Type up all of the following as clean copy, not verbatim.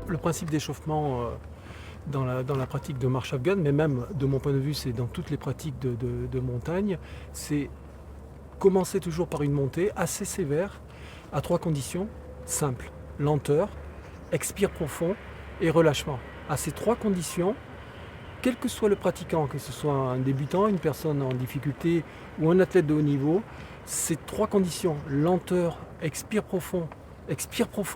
Le principe d'échauffement dans la pratique de marche afghane, mais même de mon point de vue, c'est dans toutes les pratiques de montagne, c'est commencer toujours par une montée assez sévère à 3 conditions simples: lenteur, expire profond et relâchement. À ces 3 conditions, quel que soit le pratiquant, que ce soit un débutant, une personne en difficulté ou un athlète de haut niveau, ces 3 conditions, lenteur, expire profond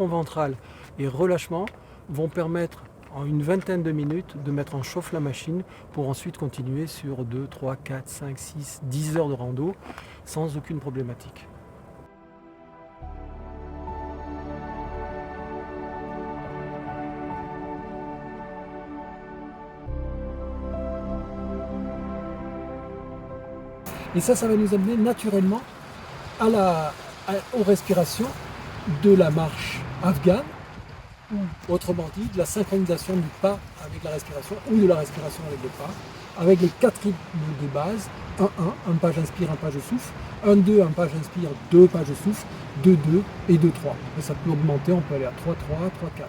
ventral et relâchement, vont permettre en une vingtaine de minutes de mettre en chauffe la machine pour ensuite continuer sur 2, 3, 4, 5, 6, 10 heures de rando sans aucune problématique. Et ça va nous amener naturellement aux respirations de la marche afghane, ou autrement dit de la synchronisation du pas avec la respiration ou de la respiration avec le pas, avec les 4 rythmes de base: 1-1, un pas j'inspire, un pas je souffle, 1-2, un pas j'inspire, 2 pas je souffle, 2-2 et 2-3. Et ça peut augmenter, on peut aller à 3-3, 3-4.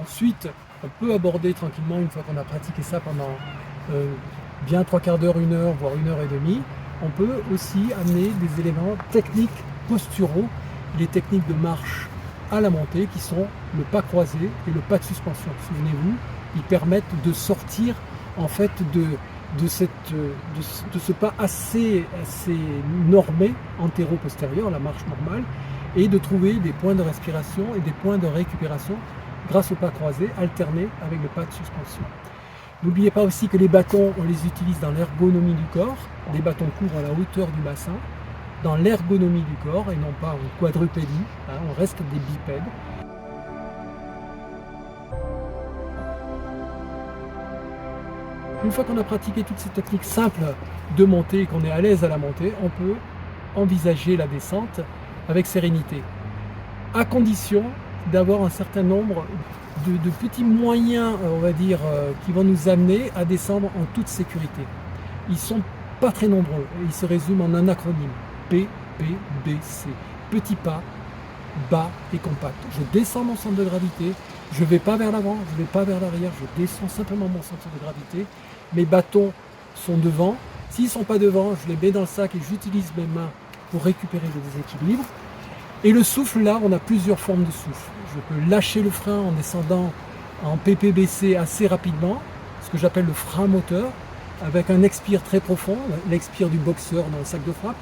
Ensuite, on peut aborder tranquillement, une fois qu'on a pratiqué ça pendant bien 3/4 d'heure, 1 heure, voire 1 heure et demie, on peut aussi amener des éléments techniques posturaux, les techniques de marche à la montée qui sont le pas croisé et le pas de suspension. Souvenez-vous, ils permettent de sortir en fait de ce pas assez normé antéro-postérieur, la marche normale, et de trouver des points de respiration et des points de récupération grâce au pas croisé alterné avec le pas de suspension. N'oubliez pas aussi que les bâtons, on les utilise dans l'ergonomie du corps. Les bâtons courent à la hauteur du bassin, dans l'ergonomie du corps et non pas en quadrupédie, on reste des bipèdes. Une fois qu'on a pratiqué toutes ces techniques simples de montée et qu'on est à l'aise à la montée, on peut envisager la descente avec sérénité, à condition d'avoir un certain nombre de petits moyens, on va dire, qui vont nous amener à descendre en toute sécurité. Ils ne sont pas très nombreux et ils se résument en un acronyme: P, P, B, C. Petit pas, bas et compact. Je descends mon centre de gravité, je ne vais pas vers l'avant, je ne vais pas vers l'arrière, je descends simplement mon centre de gravité. Mes bâtons sont devant. S'ils ne sont pas devant, je les mets dans le sac et j'utilise mes mains pour récupérer le déséquilibre. Et le souffle, là, on a plusieurs formes de souffle. Je peux lâcher le frein en descendant en PPBC assez rapidement, ce que j'appelle le frein moteur, avec un expire très profond, l'expire du boxeur dans le sac de frappe,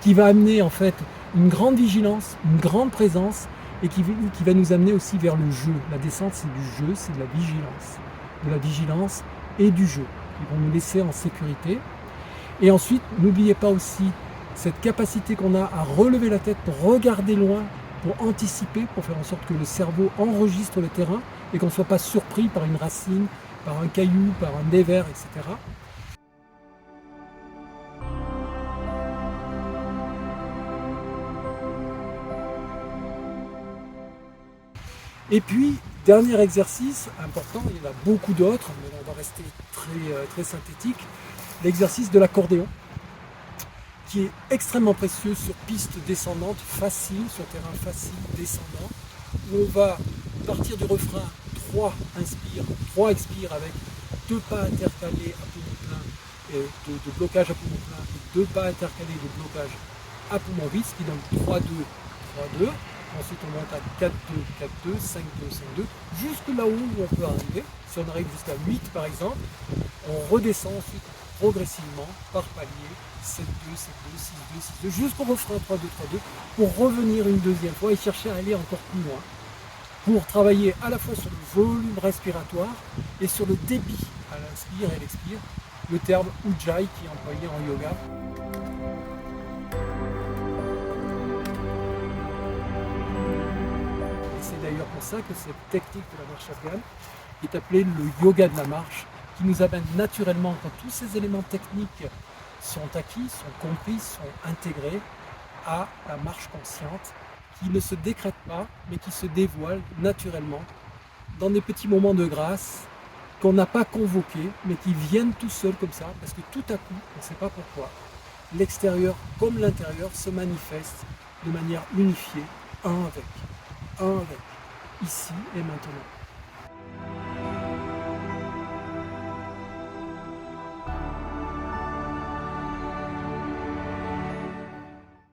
qui va amener en fait une grande vigilance, une grande présence, et qui va nous amener aussi vers le jeu. La descente, c'est du jeu, c'est de la vigilance et du jeu. Ils vont nous laisser en sécurité. Et ensuite, n'oubliez pas aussi cette capacité qu'on a à relever la tête pour regarder loin, pour anticiper, pour faire en sorte que le cerveau enregistre le terrain et qu'on ne soit pas surpris par une racine, par un caillou, par un dévers, etc. Et puis, dernier exercice important, il y en a beaucoup d'autres, mais on va rester très synthétique, l'exercice de l'accordéon, qui est extrêmement précieux sur piste descendante facile, sur terrain facile, descendant, où on va partir du refrain 3 inspire, 3 expire avec 2 pas intercalés à poumon plein, de blocage à poumon plein, et 2 pas intercalés de blocage à poumon vide, ce qui donne 3-2, 3-2. Ensuite on monte à 4-2, 4-2, 5-2, 5-2, jusque là où on peut arriver. Si on arrive jusqu'à 8 par exemple, on redescend ensuite progressivement par palier, 7-2, 7-2, 6-2, 6-2, jusqu'au refrain 3-2, 3-2, pour revenir une deuxième fois et chercher à aller encore plus loin, pour travailler à la fois sur le volume respiratoire et sur le débit à l'inspire et l'expire, le terme Ujjayi qui est employé en yoga. C'est d'ailleurs pour ça que cette technique de la marche afghane est appelée le yoga de la marche, qui nous amène naturellement, quand tous ces éléments techniques sont acquis, sont compris, sont intégrés, à la marche consciente, qui ne se décrète pas, mais qui se dévoile naturellement dans des petits moments de grâce, qu'on n'a pas convoqués, mais qui viennent tout seuls comme ça, parce que tout à coup, on ne sait pas pourquoi, l'extérieur comme l'intérieur se manifestent de manière unifiée, un avec, ici et maintenant.